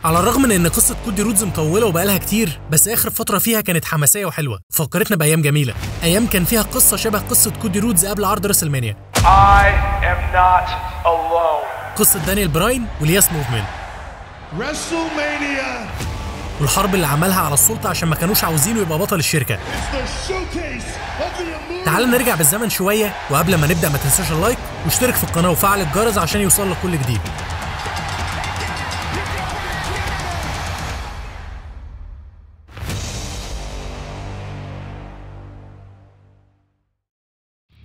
على الرغم من ان قصه كودي رودز مطوله وبقالها كتير، بس اخر فتره فيها كانت حماسيه وحلوه، فكرتنا بايام جميله، ايام كان فيها قصه شبه قصه كودي رودز قبل عرض راسلمانيا. I am not alone. قصه دانيال براين والياس موفمنت، WrestleMania، والحرب اللي عملها على السلطه عشان ما كانوش عاوزينه يبقى بطل الشركه. تعال نرجع بالزمن شويه، وقبل ما نبدا ما تنساش اللايك واشترك في القناه وفعل الجرس عشان يوصلك كل جديد.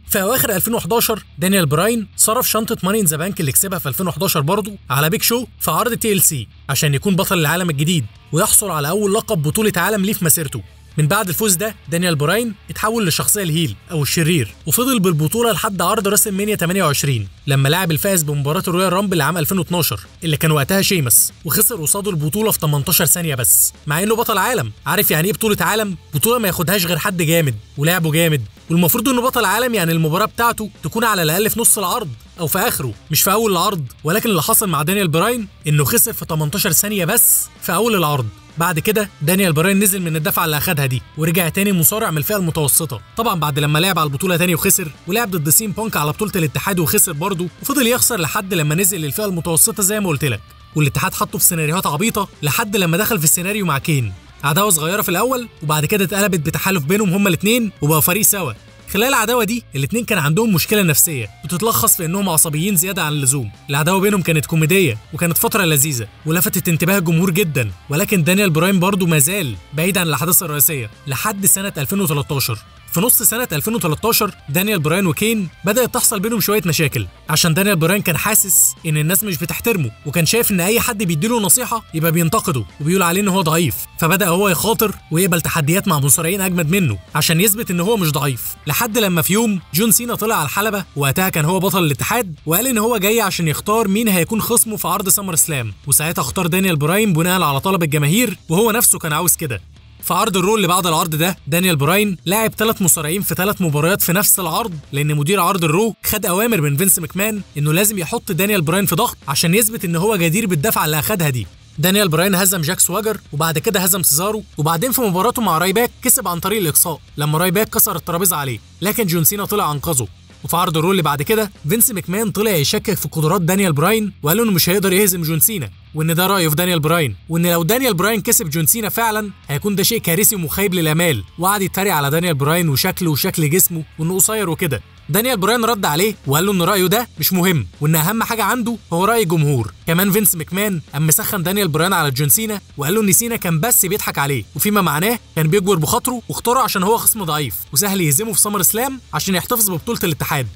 في اواخر 2011 دانيال براين صرف شنطه ماني ان ذا بانك اللي كسبها في 2011 برضه على بيج شو في عرض TLC عشان يكون بطل العالم الجديد ويحصل على اول لقب بطوله عالم ليه في مسيرته. من بعد الفوز ده دانيال براين اتحول لشخصيه الهيل او الشرير، وفضل بالبطوله لحد عرض راسلمانيا 28 لما لعب الفائز بمباراه الرويال رامبل عام 2012 اللي كان وقتها شيمس، وخسر قصاده البطوله في 18 ثانيه بس، مع انه بطل عالم. عارف يعني ايه بطوله عالم؟ بطوله ما ياخدهاش غير حد جامد ولعبه جامد، والمفروض انه بطل عالم يعني المباراه بتاعته تكون على الاقل في نص العرض او في اخره مش في اول العرض. ولكن اللي حصل مع دانيال براين انه خسر في 18 ثانيه بس في اول العرض. بعد كده دانيال براين نزل من الدفعه اللي اخدها دي ورجع تاني مصارع من الفئه المتوسطه، طبعا بعد لما لعب على البطوله تاني وخسر، ولعب ضد سيم بانك على بطوله الاتحاد وخسر برضه، وفضل يخسر لحد لما نزل للفئه المتوسطه زي ما قلت لك. والاتحاد حطه في سيناريوهات عبيطه لحد لما دخل في السيناريو مع كين، عداوه صغيره في الاول وبعد كده اتقلبت بتحالف بينهم هما الاثنين وبقوا فريق سوا. خلال العداوه دي الاثنين كان عندهم مشكله نفسيه بتتلخص في انهم عصبيين زياده عن اللزوم. العداوه بينهم كانت كوميديه وكانت فتره لذيذه ولفتت انتباه الجمهور جدا، ولكن دانيال براين برضه ما زال بعيد عن الاحداث الرئيسيه لحد سنه 2013. في نص سنة 2013 دانيال براين وكين بدأت تحصل بينهم شوية مشاكل، عشان دانيال براين كان حاسس إن الناس مش بتحترمه، وكان شايف إن أي حد بيديله نصيحة يبقى بينتقده وبيقول عليه إن هو ضعيف، فبدأ هو يخاطر ويقبل تحديات مع مصارعين أجمد منه عشان يثبت إن هو مش ضعيف. لحد لما في يوم جون سينا طلع على الحلبة، وقتها كان هو بطل الاتحاد، وقال إن هو جاي عشان يختار مين هيكون خصمه في عرض سمر سلام، وساعتها اختار دانيال براين بناء على طلب الجماهير، وهو نفسه كان عاوز كده. في عرض الرو اللي بعد العرض ده دانيال براين لاعب 3 مصارعين في 3 مباريات في نفس العرض، لان مدير عرض الرو خد اوامر من فينس مكمان انه لازم يحط دانيال براين في ضغط عشان يثبت ان هو جدير بالدفعه اللي اخدها دي. دانيال براين هزم جاك سواجر وبعد كده هزم سيزارو، وبعدين في مباراته مع رايباك كسب عن طريق الاقصاء لما رايباك كسر الترابيزه عليه، لكن جون سينا طلع انقذه. وفي عرض الرو اللي بعد كده فينس مكمان طلع يشكك في قدرات دانيال براين وقال انه مش هيقدر يهزم جون سينا، وان ده رايه في دانيال براين، وان لو دانيال براين كسب جون سينا فعلا هيكون ده شيء كارثي ومخيب للامال، وقعد يتريق على دانيال براين وشكله وشكل جسمه وانه قصير وكده. دانيال براين رد عليه وقال له ان رايه ده مش مهم، وان اهم حاجه عنده هو راي الجمهور. كمان فينس مكمان قام مسخن دانيال براين على جون سينا وقال له ان سينا كان بس بيضحك عليه، وفيما معناه كان بيجبر بخاطره واختاره عشان هو خصم ضعيف وسهل يهزمه في سمر سلام عشان يحتفظ ببطوله الاتحاد.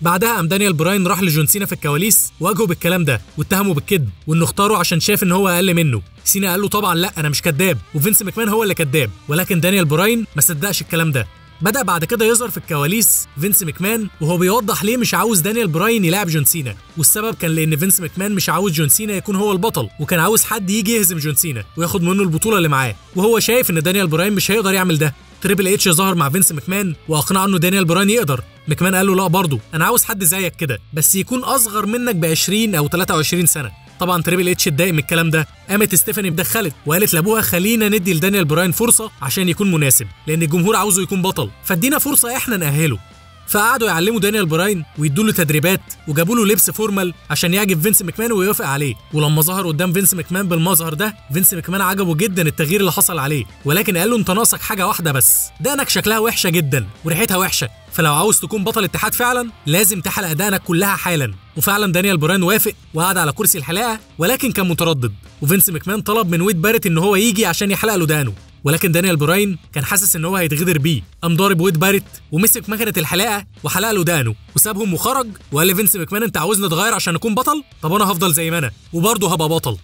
بعدها قام دانيال براين راح لجون سينا في الكواليس وواجهه بالكلام ده واتهمه بالكذب وانه اختاره عشان شاف ان هو اقل منه. سينا قال له طبعا لا انا مش كذاب، وفينس مكمان هو اللي كذاب، ولكن دانيال براين ما صدقش الكلام ده. بدأ بعد كده يظهر في الكواليس فينس مكمان وهو بيوضح ليه مش عاوز دانيال براين يلعب جون سينا، والسبب كان لان فينس مكمان مش عاوز جون سينا يكون هو البطل، وكان عاوز حد يجي يهزم جون سينا وياخد منه البطوله اللي معاه، وهو شايف ان دانيال براين مش هيقدر يعمل ده. تريبل اتش ظهر مع فينس مكمان واقنعه انه دانيال براين يقدر. مكمان قال له لا برضه انا عاوز حد زيك كده بس يكون اصغر منك ب 20 او 23 سنه. طبعا تريبل اتش اتضايق من الكلام ده، قامت ستيفاني اتدخلت وقالت لابوها خلينا ندي لدانيال براين فرصه عشان يكون مناسب، لان الجمهور عاوزه يكون بطل، فادينا فرصه احنا نأهله. فقعدوا يعلموا دانيال براين ويدوا له تدريبات وجابوا له لبس فورمال عشان يعجب فينس مكمان ويوافق عليه. ولما ظهر قدام فينس مكمان بالمظهر ده فينس مكمان عجبه جدا التغيير اللي حصل عليه، ولكن قال له انت ناقصك حاجه واحده بس، دقنك شكلها وحشه جدا وريحتها وحشه، فلو عاوز تكون بطل اتحاد فعلا لازم تحلق دقنك كلها حالا. وفعلا دانيال براين وافق وقعد على كرسي الحلاقه، ولكن كان متردد، وفينس مكمان طلب من ويد باريت ان هو يجي عشان يحلق له دقنه، ولكن دانيال براين كان حاسس ان هو هيتغدر بيه، قام ضارب ويد باريت ومسك مكنه الحلاقه وحلق له دقنه وسابهم وخرج، وقال لفينس مكمان انت عاوزني اتغير عشان اكون بطل؟ طب انا هفضل زي ما انا وبرضه هبقى بطل.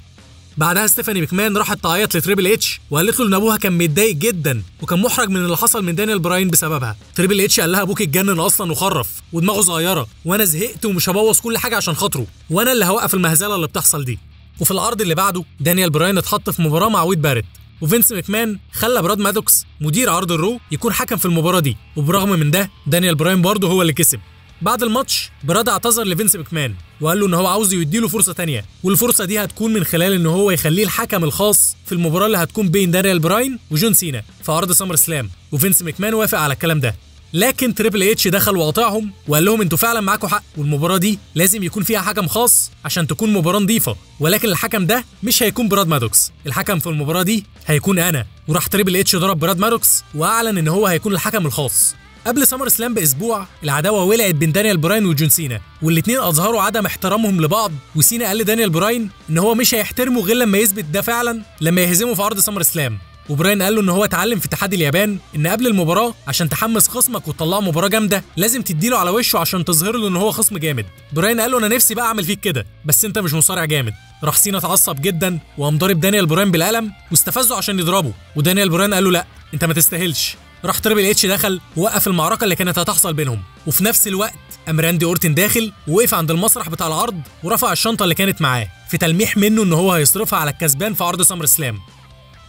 بعدها ستيفاني مكمان راحت تعيط لتريبل اتش وقالت له ان ابوها كان متضايق جدا وكان محرج من اللي حصل من دانيال براين بسببها. تريبل اتش قال لها ابوك اتجنن اصلا وخرف ودماغه صغيره، وانا زهقت ومش هبوظ كل حاجه عشان خاطره، وانا اللي هوقف المهزله اللي بتحصل دي. وفي العرض اللي بعده دانيال براين اتحط في مباراه مع ويد باريت، وفينس مكمان خلى براد مادوكس مدير عرض الرو يكون حكم في المباراه دي، وبرغم من ده دانيال براين برضه هو اللي كسب. بعد الماتش براد اعتذر لفينس مكمان وقال له ان هو عاوز يديله فرصه تانية، والفرصه دي هتكون من خلال ان هو يخليه الحكم الخاص في المباراه اللي هتكون بين دانيال براين وجون سينا في عرض سامر سلام. وفينس مكمان وافق على الكلام ده، لكن تريبل اتش دخل وقاطعهم وقال لهم انتوا فعلا معاكم حق، والمباراه دي لازم يكون فيها حكم خاص عشان تكون مباراه نظيفه، ولكن الحكم ده مش هيكون براد مادوكس، الحكم في المباراه دي هيكون انا. وراح تريبل اتش ضرب براد مادوكس واعلن ان هو هيكون الحكم الخاص. قبل سامر سلام باسبوع العداوه ولعت بين دانيال براين وجون سينا، والاثنين اظهروا عدم احترامهم لبعض، وسينا قال لدانيال براين ان هو مش هيحترمه غير لما يثبت ده فعلا لما يهزمه في عرض سامر سلام. وبراين قال له ان هو اتعلم في تحدي اليابان ان قبل المباراه عشان تحمس خصمك وتطلعه مباراه جامده لازم تديله على وشه عشان تظهر له ان هو خصم جامد. براين قال له انا نفسي بقى اعمل فيك كده بس انت مش مصارع جامد. راح سينا اتعصب جدا وقام ضارب دانيال براين بالقلم واستفزه عشان يضربه، ودانيال براين قال له لا انت ما تستاهلش. راح تريبل اتش دخل ووقف المعركه اللي كانت هتحصل بينهم، وفي نفس الوقت قام راندي اورتن داخل ووقف عند المسرح بتاع العرض ورفع الشنطه اللي كانت معاه في تلميح منه ان هو هيصرفها على الكسبان في عرض سامر سلام.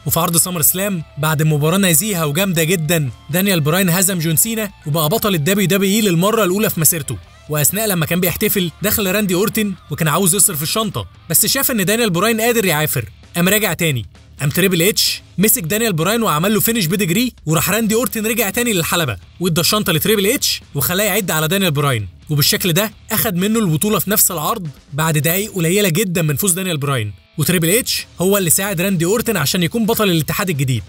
وفي عرض سامر سلام بعد مباراه نزيهه وجامده جدا دانيال براين هزم جون سينا وبقى بطل الدبليو دبليو اي للمره الاولى في مسيرته. واثناء لما كان بيحتفل دخل راندي اورتن وكان عاوز يصرف الشنطه، بس شاف ان دانيال براين قادر يعافر، قام راجع تاني. قام تريبل اتش مسك دانيال براين وعمل له فينش بيدجري، وراح راندي اورتن رجع تاني للحلبه وادى الشنطه لتريبل اتش وخلاه يعد على دانيال براين، وبالشكل ده اخد منه البطوله في نفس العرض بعد دقايق قليله جدا من فوز دانيال براين. وتريبل اتش هو اللي ساعد راندي اورتن عشان يكون بطل الاتحاد الجديد.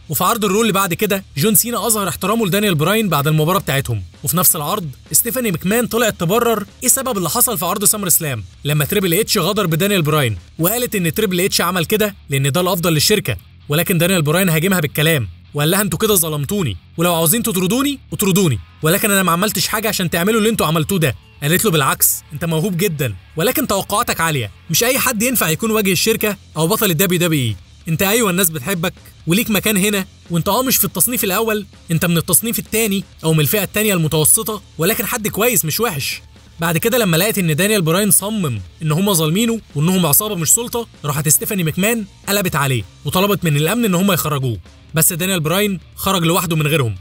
وفي عرض الرول اللي بعد كده جون سينا اظهر احترامه لدانيال براين بعد المباراه بتاعتهم. وفي نفس العرض ستيفاني مكمان طلعت تبرر ايه السبب اللي حصل في عرض سامر سلام لما تريبل اتش غدر بدانيال براين، وقالت ان تريبل اتش عمل كده لان ده الافضل للشركه، ولكن دانيال براين هاجمها بالكلام وقال لها انتوا كده ظلمتوني ولو عاوزين تطردوني اطردوني، ولكن انا ما عملتش حاجه عشان تعملوا اللي انتوا عملتوه ده. قالت له بالعكس انت موهوب جدا ولكن توقعاتك عاليه، مش اي حد ينفع يكون وجه الشركه او بطل الدبليو دبليو اي. انت ايوه الناس بتحبك وليك مكان هنا، وانت مش في التصنيف الاول، انت من التصنيف الثاني او من الفئه الثانيه المتوسطه، ولكن حد كويس مش وحش. بعد كده لما لقيت ان دانيال براين صمم ان هم ظالمينه وانهم عصابه مش سلطه، راحت ستيفاني مكمان قلبت عليه وطلبت من الامن ان هم يخرجوه، بس دانيال براين خرج لوحده من غيرهم.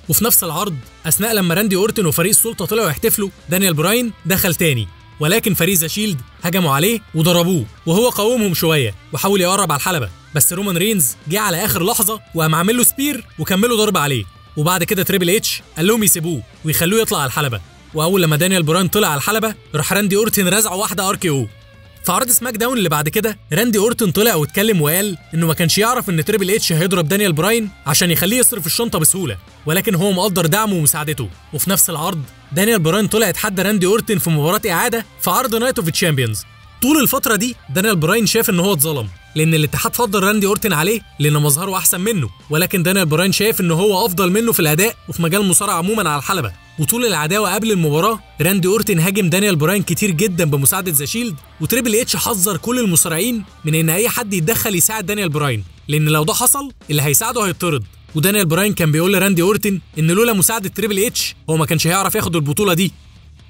وفي نفس العرض اثناء لما راندي اورتن وفريق السلطه طلعوا يحتفلوا دانيال براين دخل تاني، ولكن فريق ذا شيلد هجموا عليه وضربوه، وهو قاومهم شويه وحاول يقرب على الحلبه، بس رومان رينز جه على اخر لحظه وقام عامل له سبير وكملوا ضرب عليه. وبعد كده تريبل اتش قال لهم يسيبوه ويخلوه يطلع على الحلبه، واول لما دانيال براين طلع على الحلبه راح راندي اورتن رزعه واحده ار كي او. في عرض سماك داون اللي بعد كده راندي اورتن طلع واتكلم وقال انه ما كانش يعرف ان تريبل اتش هيضرب دانيال براين عشان يخليه يصرف الشنطه بسهوله، ولكن هو مقدر دعمه ومساعدته. وفي نفس العرض دانيال براين طلع اتحدى راندي اورتن في مباراه اعاده في عرض نايت اوف تشامبيونز. طول الفتره دي دانيال براين شاف ان هو اتظلم لان الاتحاد فضل راندي اورتن عليه لان مظهره احسن منه، ولكن دانيال براين شايف ان هو افضل منه في الاداء وفي مجال المصارعه عموما على الحلبه. وطول العداوه قبل المباراه راندي اورتن هاجم دانيال براين كتير جدا بمساعده ذا شيلد، وتريبل اتش حذر كل المصارعين من ان اي حد يتدخل يساعد دانيال براين، لان لو ده حصل اللي هيساعده هيطرد. ودانيال براين كان بيقول لراندي اورتن ان لولا مساعده تريبل اتش هو ما كانش هيعرف ياخد البطوله دي.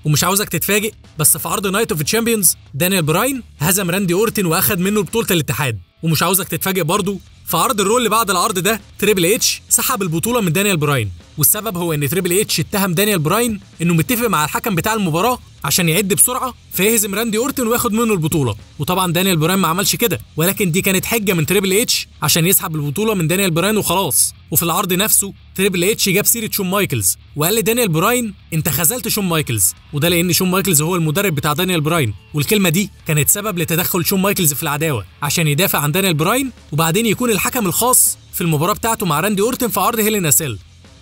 ومش عاوزك تتفاجئ بس في عرض نايت اوف تشامبيونز دانيال براين هزم راندي اورتن واخد منه بطوله الاتحاد. ومش عاوزك تتفاجئ برضو في عرض الرول اللي بعد العرض ده تريبل اتش سحب البطوله من دانيال براين، والسبب هو ان تريبل اتش اتهم دانيال براين انه متفق مع الحكم بتاع المباراه عشان يعد بسرعه فيهزم راندي اورتن وياخد منه البطوله. وطبعا دانيال براين ما عملش كده، ولكن دي كانت حجه من تريبل اتش عشان يسحب البطوله من دانيال براين وخلاص. وفي العرض نفسه تريبل اتش جاب سيره شون مايكلز وقال لدانيال براين انت خذلت شون مايكلز، وده لان شون مايكلز هو المدرب بتاع دانيال براين، والكلمه دي كانت سبب لتدخل شون مايكلز في العداوه عشان يدافع عن دانيال براين وبعدين يكون الحكم الخاص في المباراه بتاعته مع راندي اورتن في عرض هيل ان سيل.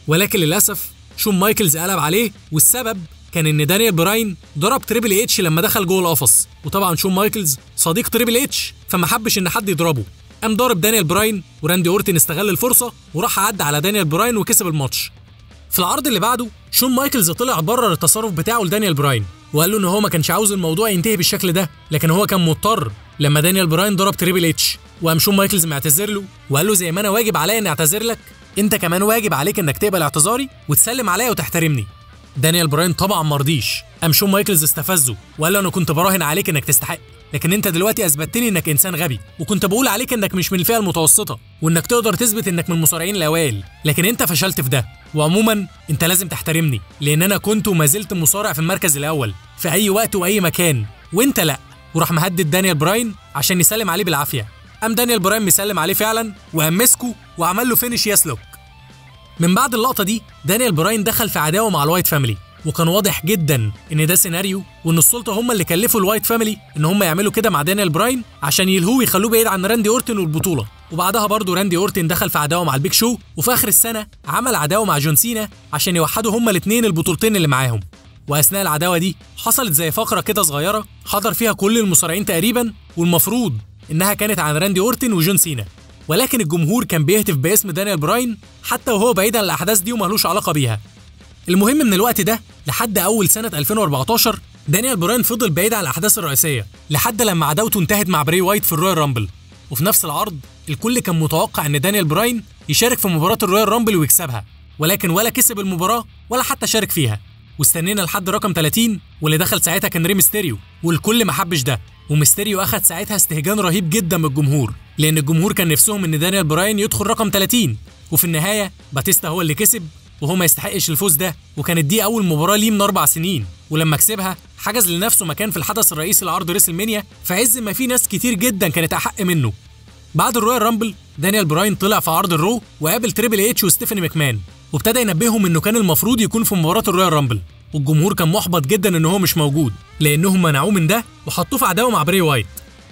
ولكن للاسف شون مايكلز قلب عليه، والسبب كان ان دانيال براين ضرب تريبل اتش لما دخل جوه القفص، وطبعا شون مايكلز صديق تريبل اتش فما حبش ان حد يضربه، قام ضارب دانيال براين وراندي اورتن استغل الفرصه وراح عدى على دانيال براين وكسب الماتش. في العرض اللي بعده شون مايكلز طلع برر التصرف بتاعه لدانيال براين وقال له ان هو ما كانش عاوز الموضوع ينتهي بالشكل ده، لكن هو كان مضطر لما دانيال براين ضرب تريبل اتش. وقام شون مايكلز معتذر له وقال له زي ما انا واجب عليا اني اعتذر لك انت كمان واجب عليك انك تقبل اعتذاري وتسلم عليا وتحترمني. دانيال براين طبعا مرضيش، قام شون مايكلز استفزه وقال له انا كنت براهن عليك انك تستحق، لكن انت دلوقتي اثبتت لي انك انسان غبي، وكنت بقول عليك انك مش من الفئه المتوسطه وانك تقدر تثبت انك من المصارعين الاوائل، لكن انت فشلت في ده. وعموما انت لازم تحترمني لان انا كنت وما زلت مصارع في المركز الاول في اي وقت واي مكان وانت لا. وراح مهدد دانيال براين عشان يسلم عليه بالعافيه. قام دانيال براين مسلم عليه فعلا وقام مسكه وعمل له فينيش يسلك. من بعد اللقطه دي دانيال براين دخل في عداوه مع الوايت فاميلي، وكان واضح جدا ان ده سيناريو وان السلطه هم اللي كلفوا الوايت فاميلي ان هم يعملوا كده مع دانيال براين عشان يلهوه ويخلوه بعيد عن راندي اورتن والبطوله. وبعدها برضه راندي اورتن دخل في عداوه مع البيج شو، وفي اخر السنه عمل عداوه مع جون سينا عشان يوحدوا هم الاثنين البطولتين اللي معاهم. واثناء العداوه دي حصلت زي فقره كده صغيره حضر فيها كل المصارعين تقريبا، والمفروض انها كانت عن راندي اورتن وجون سينا، ولكن الجمهور كان بيهتف باسم دانيال براين حتى وهو بعيد عن الاحداث دي ومالوش علاقه بيها. المهم من الوقت ده لحد اول سنه 2014 دانيال براين فضل بعيد عن الاحداث الرئيسيه لحد لما عداوته انتهت مع بري وايت في الرويال رامبل. وفي نفس العرض الكل كان متوقع ان دانيال براين يشارك في مباراه الرويال رامبل ويكسبها، ولكن ولا كسب المباراه ولا حتى شارك فيها. واستنينا لحد رقم 30 واللي دخل ساعتها كان ري ميستيريو، والكل ما حبش ده. وميستيريو اخد ساعتها استهجان رهيب جدا من الجمهور لان الجمهور كان نفسهم ان دانيال براين يدخل رقم 30. وفي النهايه باتيستا هو اللي كسب وهو ما يستحقش الفوز ده، وكانت دي اول مباراه ليه من 4 سنين. ولما كسبها حجز لنفسه مكان في الحدث الرئيسي لعرض ريسل مانيا في عز ما في ناس كتير جدا كانت احق منه. بعد الرويال رامبل دانيال براين طلع في عرض الرو وقابل تريبل اتش وستيفاني ماكمان، وابتدى ينبههم انه كان المفروض يكون في مباراه الرويال رامبل. والجمهور كان محبط جدا ان هو مش موجود لانهم منعوه من ده وحطوه في عداوه مع بري وايت.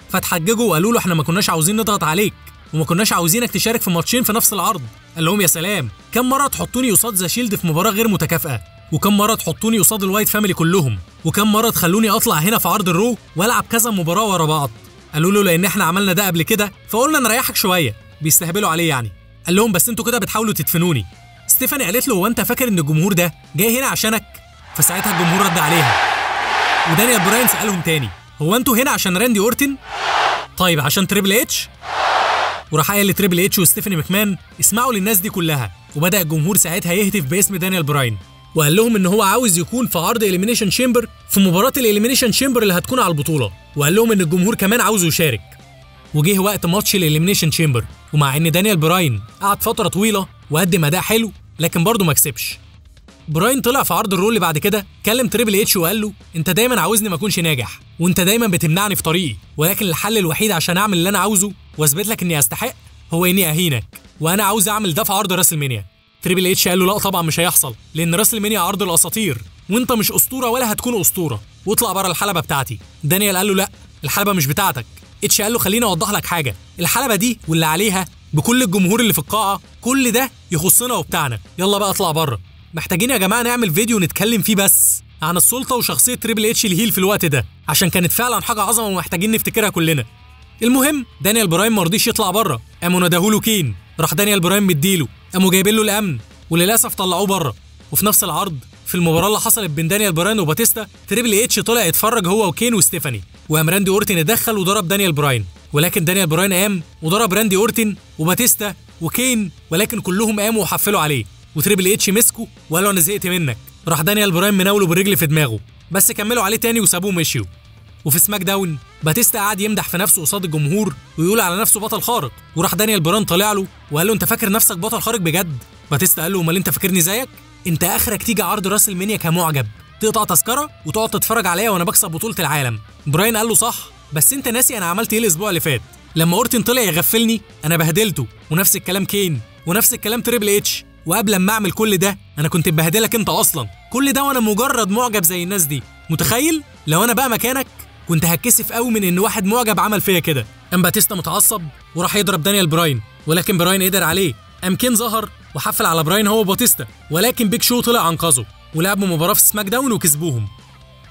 فتحججوا وقالوا له احنا ما كناش عاوزين نضغط عليك وما كناش عاوزينك تشارك في ماتشين في نفس العرض. قال لهم يا سلام، كم مره تحطوني قصاد ذا شيلد في مباراه غير متكافئه، وكم مره تحطوني قصاد الوايت فاميلي كلهم، وكم مره تخلوني اطلع هنا في عرض الرو والعب كذا مباراه ورا بعض. قالوا له لان احنا عملنا ده قبل كده فقلنا نريحك شويه، بيستهبلوا عليه يعني. قال لهم بس انتوا كده بتحاولوا تدفنوني. ستيفاني قالت له هو انت فاكر ان الجمهور ده جاي هنا عشانك؟ فساعتها الجمهور رد عليها. ودانيال براين سالهم تاني هو انتوا هنا عشان راندي اورتن؟ طيب عشان تريبل اتش؟ وراح قايل لتريبل اتش وستيفاني ماكمان اسمعوا للناس دي كلها. وبدا الجمهور ساعتها يهتف باسم دانيال براين وقال لهم ان هو عاوز يكون في عرض اليمينيشن شامبر في مباراه الاليمينيشن شامبر اللي هتكون على البطوله، وقال لهم ان الجمهور كمان عاوزه يشارك. وجه وقت ماتش الاليمينيشن شامبر، ومع ان دانيال براين قعد فتره طويله وقدم اداء حلو لكن برضه ما كسبش. براين طلع في عرض الرول بعد كده كلم تريبل اتش وقال له انت دايما عاوزني ما اكونش ناجح وانت دايما بتمنعني في طريقي، ولكن الحل الوحيد عشان اعمل اللي انا عاوزه واثبت لك اني استحق هو اني اهينك، وانا عاوز اعمل ده في عرض راسل مانيا. تريبل اتش قال له لا طبعا مش هيحصل لان راسل مانيا عرض الاساطير وانت مش اسطوره ولا هتكون اسطوره، واطلع بره الحلبه بتاعتي. دانيال قال له لا الحلبه مش بتاعتك. اتش قال له خليني اوضح لك حاجه، الحلبه دي واللي عليها بكل الجمهور اللي في القاعه كل ده يخصنا وبتاعنا، يلا بقى اطلع بره. محتاجين يا جماعه نعمل فيديو نتكلم فيه بس عن السلطه وشخصيه تريبل اتش الهيل في الوقت ده عشان كانت فعلا حاجه عظمه ومحتاجين نفتكرها كلنا. المهم دانيال براين ما رضيش يطلع بره، قاموا ندهوله كين، راح دانيال براين مديله، قاموا جايبين له الامن وللاسف طلعوه بره. وفي نفس العرض في المباراه اللي حصلت بين دانيال براين وباتيستا تريبل اتش طلع يتفرج هو وكين وستيفاني، وقام راندي اورتن اتدخل وضرب دانيال براين، ولكن دانيال براين قام وضرب راندي اورتن وباتيستا وكين، ولكن كلهم قاموا وحفلوا عليه. وتريبل اتش مسكه وقال له انا زهقت منك، راح دانيال براين مناوله بالرجل في دماغه، بس كملوا عليه تاني وسابوه مشيوا. وفي سماك داون باتيستا قعد يمدح في نفسه قصاد الجمهور ويقول على نفسه بطل خارق، وراح دانيال براين طالع له وقال له انت فاكر نفسك بطل خارق بجد؟ باتيستا قال له امال انت فاكرني زيك؟ انت اخرك تيجي عرض راسل مانيا كمعجب تقطع تذكره وتقعد تتفرج عليا وانا بكسب بطوله العالم. براين قال له صح، بس انت ناسي انا عملت ايه الاسبوع اللي فات لما اورتن طلع يغفلني، انا بهدلته، ونفس الكلام كين، ونفس الكلام تريبل اتش، وقبل ما اعمل كل ده انا كنت ببهدلك انت اصلا، كل ده وانا مجرد معجب زي الناس دي. متخيل لو انا بقى مكانك كنت هتكسف قوي من ان واحد معجب عمل فيا كده. قام باتيستا متعصب وراح يضرب دانيال براين، ولكن براين قدر عليه. قام كين ظهر وحفل على براين هو وباتيستا، ولكن بيج شو طلع انقذه ولعبوا مباراه في سماك داون وكسبوهم.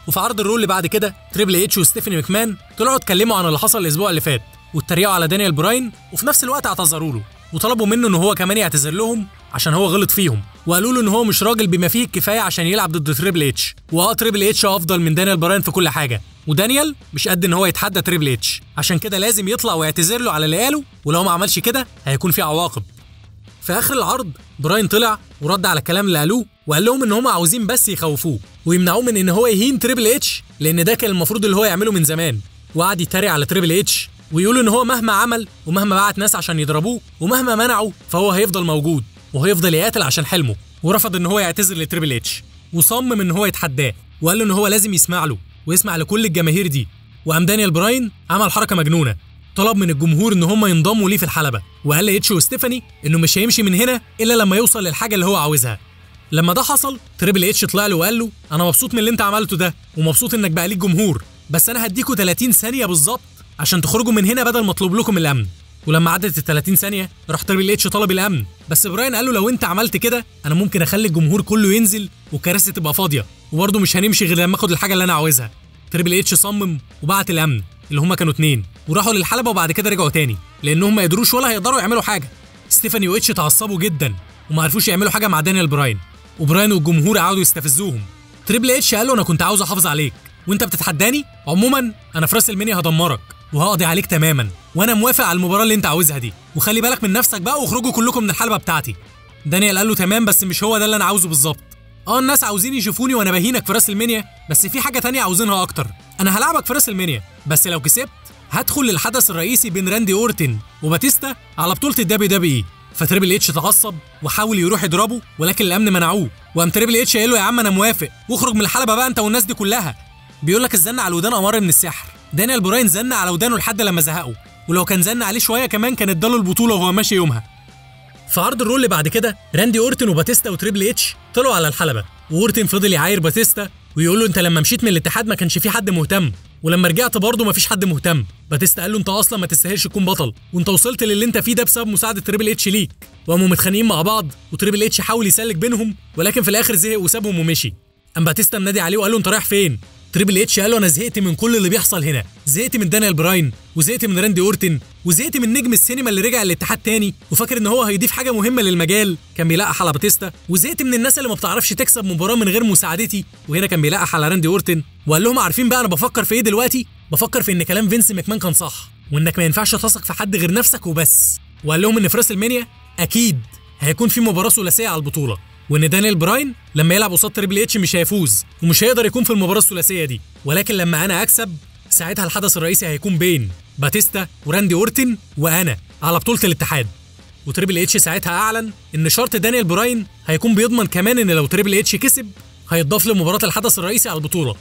وفي عرض الرول اللي بعد كده تريبل اتش وستيفاني ماكمان طلعوا اتكلموا عن اللي حصل الاسبوع اللي فات واتريقوا على دانيال براين، وفي نفس الوقت اعتذروا له وطلبوا منه ان هو كمان يعتذر لهم عشان هو غلط فيهم، وقالوا له ان هو مش راجل بما فيه الكفايه عشان يلعب ضد تريبل اتش، تريبل اتش افضل من دانيال براين في كل حاجه، ودانيال مش قد ان هو يتحدى تريبل اتش، عشان كده لازم يطلع ويعتذر له على اللي قاله، ولو ما عملش كده هيكون في عواقب. في اخر العرض براين طلع ورد على الكلام اللي قالوه وقال لهم ان هم عاوزين بس يخوفوه ويمنعوه من ان هو يهين تريبل اتش لان ده كان المفروض اللي هو يعمله من زمان، وقعد يتريق على تريبل اتش ويقولوا ان هو مهما عمل ومهما بعت ناس عشان يضربوه ومهما منعه فهو هيفضل موجود، وهيفضل يقاتل عشان حلمه، ورفض ان هو يعتذر لتريبل اتش، وصمم ان هو يتحداه وقال له ان هو لازم يسمع له ويسمع لكل الجماهير دي. وقام دانيال براين عمل حركه مجنونه، طلب من الجمهور ان هم ينضموا ليه في الحلبه، وقال لاتش وستيفاني انه مش هيمشي من هنا الا لما يوصل للحاجه اللي هو عاوزها. لما ده حصل تريبل اتش طلع له وقال له انا مبسوط من اللي انت عملته ده، ومبسوط انك بقى ليك جمهور، بس انا هديكوا 30 ثانيه بالظبط عشان تخرجوا من هنا بدل ما اطلب لكم الامن. ولما عدت ال 30 ثانيه راح تريبل اتش طلب الامن، بس براين قال له لو انت عملت كده انا ممكن اخلي الجمهور كله ينزل والكراسي تبقى فاضيه، وبرده مش هنمشي غير لما اخد الحاجه اللي انا عاوزها. تريبل اتش صمم وبعت الامن اللي هم كانوا 2 وراحوا للحلبه، وبعد كده رجعوا تاني لانهم ما قدروش ولا هيقدروا يعملوا حاجه. ستيفاني واتش اتعصبوا جدا وما عرفوش يعملوا حاجه مع دانيال براين، وبراين والجمهور قعدوا يستفزوهم. تريبل اتش قال له انا كنت عاوز احافظ عليك وانت بتتحداني، عموما انا في راس المنيا هدمرك وهقضي عليك تماما، وانا موافق على المباراه اللي انت عاوزها دي، وخلي بالك من نفسك بقى واخرجوا كلكم من الحلبه بتاعتي. دانيال قال له تمام، بس مش هو ده اللي انا عاوزه بالظبط. الناس عاوزين يشوفوني وانا بهينك في راس المنيا، بس في حاجه تانية عاوزينها اكتر. انا هلعبك في راس المنيا، بس لو كسبت هدخل للحدث الرئيسي بين راندي اورتن وباتيستا على بطوله الدبليو دبليو اي. فتريبل اتش اتعصب وحاول يروح يضربه، ولكن الامن منعوه، وقام تريبل اتش قال له يا عم انا موافق واخرج من الحلبه بقى انت والناس دي كلها. بيقول لك الزن على الودان امر من السحر. دانيال براين زن على ودانه لحد لما زهقه، ولو كان زن عليه شويه كمان كان اداله البطوله وهو ماشي يومها. في عرض الرول اللي بعد كده راندي اورتن وباتيستا وتريبل اتش طلعوا على الحلبه، واورتن فضل يعاير باتيستا ويقول له انت لما مشيت من الاتحاد ما كانش في حد مهتم، ولما رجعت برضه ما فيش حد مهتم. باتيستا قال له انت اصلا ما تستاهلش تكون بطل، وانت وصلت للي انت فيه ده بسبب مساعده تريبل اتش ليك. وقاموا متخانقين مع بعض، وتريبل اتش حاول يسلك بينهم ولكن في الاخر زهق وسابهم ومشي. قام باتيستا منادي عليه وقال له انت رايح فين؟ تريبل اتش قال له انا زهقت من كل اللي بيحصل هنا، زهقت من دانيال براين وزهقت من راندي اورتن وزهقت من نجم السينما اللي رجع الاتحاد تاني وفاكر ان هو هيضيف حاجه مهمه للمجال، كان بيلقح على باتيستا، وزهقت من الناس اللي ما بتعرفش تكسب مباراه من غير مساعدتي، وهنا كان بيلقح على راندي اورتن. وقال لهم عارفين بقى انا بفكر في ايه دلوقتي؟ بفكر في ان كلام فينس ماكمان كان صح، وانك ما ينفعش تثق في حد غير نفسك وبس. وقال لهم ان في راس المنيا اكيد هيكون في مباراه ثلاثيه على البطوله، وان دانيال براين لما يلعب قصاد تريبل اتش مش هيفوز ومش هيقدر يكون في المباراه الثلاثيه دي، ولكن لما انا اكسب ساعتها الحدث الرئيسي هيكون بين باتيستا وراندي اورتن وانا على بطوله الاتحاد. وتريبل اتش ساعتها اعلن ان شرط دانيال براين هيكون بيضمن كمان ان لو تريبل اتش كسب هيتضاف لمباراه الحدث الرئيسي على البطوله.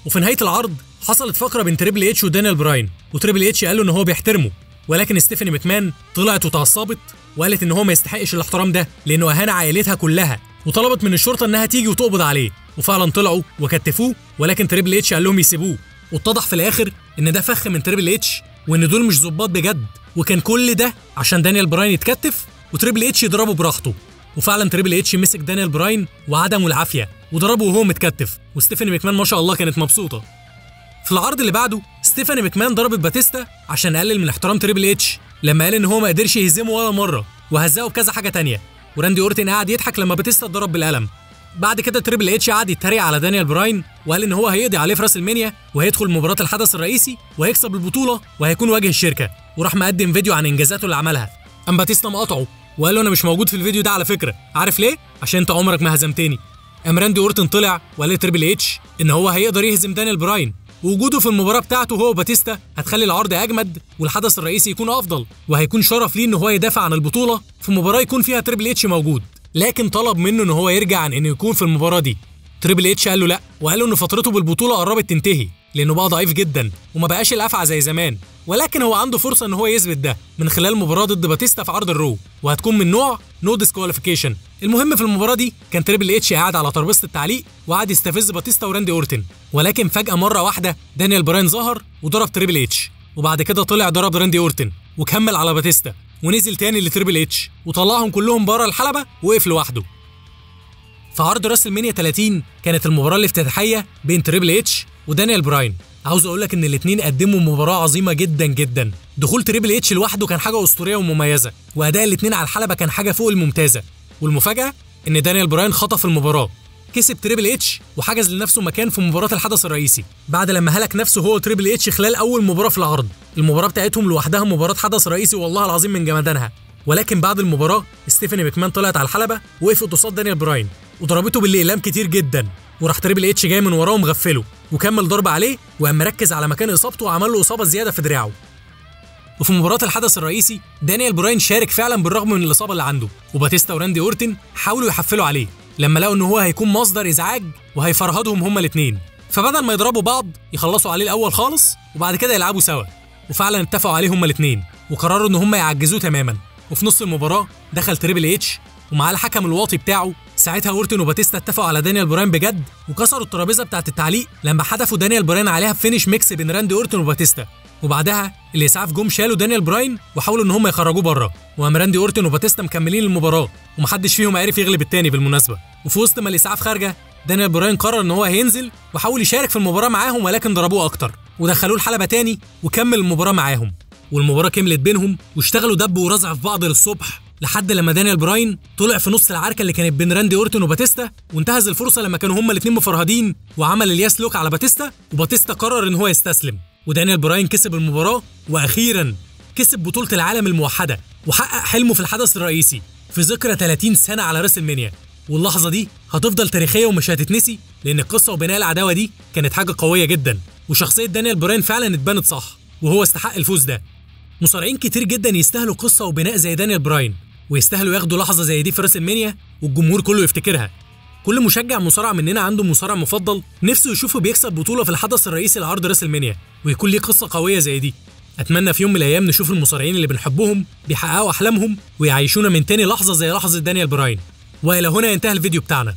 وفي نهايه العرض حصلت فقره بين تريبل اتش ودانيال براين، وتريبل اتش قال له ان هو بيحترمه، ولكن ستيفاني ماكمان طلعت وتعصبت وقالت ان هو ما يستحقش الاحترام ده لانه اهان عائلتها كلها، وطلبت من الشرطه انها تيجي وتقبض عليه. وفعلا طلعوا وكتفوه، ولكن تريبل اتش قال لهم يسيبوه. واتضح في الاخر ان ده فخ من تريبل اتش، وان دول مش ظباط بجد، وكان كل ده عشان دانيال براين يتكتف وتريبل اتش يضربه براحته. وفعلا تريبل اتش مسك دانيال براين وعدمه العافيه وضربه وهو متكتف، وستيفاني ماكمان ما شاء الله كانت مبسوطه. في العرض اللي بعده ستيفاني ماكمان ضربت باتيستا عشان قلل من احترام تريبل اتش لما قال ان هو ما قدرش يهزمه ولا مره، وهزقه بكذا حاجه تانية. وراندي اورتن قعد يضحك لما باتيستا اتضرب بالقلم. بعد كده تريبل اتش قعد يتريق على دانيال براين وقال ان هو هيقضي عليه في راس المنيا وهيدخل مباراه الحدث الرئيسي وهيكسب البطوله وهيكون واجه الشركه، وراح مقدم فيديو عن انجازاته اللي عملها. قام باتيستا مقاطعه وقال له انا مش موجود في الفيديو ده على فكره، عارف ليه؟ عشان انت عمرك ما هزمتني. قام راندي اورتن طلع وقال لتريبل اتش ان هو هيقدر يهزم دانيال براين، ووجوده في المباراه بتاعته هو باتيستا هتخلي العرض اجمد والحدث الرئيسي يكون افضل، وهيكون شرف ليه ان هو يدافع عن البطوله في مباراه يكون فيها تريبل اتش موجود. لكن طلب منه ان هو يرجع عن انه يكون في المباراه دي. تريبل اتش قال له لا، وقال له ان فترته بالبطوله قربت تنتهي لانه بقى ضعيف جدا وما بقاش الافعى زي زمان، ولكن هو عنده فرصه ان هو يثبت ده من خلال مباراه ضد باتيستا في عرض الرو، وهتكون من نوع نو ديسكواليفيكيشن. المهم في المباراه دي كان تريبل اتش قاعد على ترابيزه التعليق وقعد يستفز باتيستا وراندي اورتن، ولكن فجاه مره واحده دانيال براين ظهر وضرب تريبل اتش، وبعد كده طلع ضرب راندي اورتن وكمل على باتيستا ونزل تاني لتريبل اتش وطلعهم كلهم بره الحلبه ووقف لوحده. في عرض راس المنيا 30 كانت المباراه الافتتاحيه بين تريبل اتش ودانيال براين. عاوز اقول لك ان الاثنين قدموا مباراه عظيمه جدا جدا. دخول تريبل اتش لوحده كان حاجه اسطوريه ومميزه، واداء الاثنين على الحلبه كان حاجه فوق الممتازه. والمفاجاه ان دانيال براين خطف المباراه، كسب تريبل اتش وحجز لنفسه مكان في مباراه الحدث الرئيسي بعد لما هلك نفسه هو تريبل اتش خلال اول مباراه في العرض. المباراه بتاعتهم لوحدها مباراه حدث رئيسي والله العظيم من جمدانها. ولكن بعد المباراه ستيفاني ماكمان طلعت على الحلبه وقفت قصاد دانيال براين وضربته بالاقلام كتير جدا، وراح تريبل اتش جاي من وراه ومغفله وكمل ضرب عليه وقام مركز على مكان اصابته وعمل له اصابه زياده في دراعه. وفي مباراة الحدث الرئيسي دانيال براين شارك فعلا بالرغم من الإصابة اللي عنده، وباتيستا وراندي أورتن حاولوا يحفلوا عليه لما لقوا إن هو هيكون مصدر إزعاج وهيفرهدهم هما الاتنين، فبدل ما يضربوا بعض يخلصوا عليه الأول خالص وبعد كده يلعبوا سوا، وفعلا اتفقوا عليه هما الاتنين وقرروا إن هما يعجزوه تماما. وفي نص المباراة دخل تريبل اتش ومعاه الحكم الواطي بتاعه. ساعتها اورتن وباتيستا اتفقوا على دانيال براين بجد وكسروا الترابيزه بتاعه التعليق لما حدفوا دانيال براين عليها بفينش ميكس بين راندي اورتن وباتيستا، وبعدها الاسعاف جم شالوا دانيال براين وحاولوا ان هم يخرجوه بره، وقام راندي اورتن وباتيستا مكملين المباراه ومحدش فيهم عرف يغلب التاني بالمناسبه. وفي وسط ما الاسعاف خارجه دانيال براين قرر ان هو هينزل وحاول يشارك في المباراه معاهم، ولكن ضربوه اكتر ودخلوه الحلبه تاني وكمل المباراه معاهم، والمباراه كملت بينهم واشتغلوا دب ورزع في بعض للصبح لحد لما دانيال براين طلع في نص العركه اللي كانت بين راندي اورتن وباتيستا، وانتهز الفرصه لما كانوا هما الاثنين مفرهدين وعمل الياس لوك على باتيستا، وباتيستا قرر ان هو يستسلم، ودانيال براين كسب المباراه واخيرا كسب بطوله العالم الموحده وحقق حلمه في الحدث الرئيسي في ذكرى 30 سنه على راس المنيا. واللحظه دي هتفضل تاريخيه ومش هتتنسي لان القصه وبناء العداوه دي كانت حاجه قويه جدا، وشخصيه دانيال براين فعلا اتبنت صح وهو استحق الفوز ده. مصارعين كتير جدا يستاهلوا قصه وبناء زي دانيال براين ويستاهلوا ياخدوا لحظه زي دي في راس المنيا والجمهور كله يفتكرها. كل مشجع مصارع مننا عنده مصارع مفضل نفسه يشوفه بيكسب بطوله في الحدث الرئيسي لعرض راس المنيا ويكون ليه قصه قويه زي دي. اتمنى في يوم من الايام نشوف المصارعين اللي بنحبهم بيحققوا احلامهم ويعيشونا من تاني لحظه زي لحظه دانيال براين. والى هنا ينتهي الفيديو بتاعنا.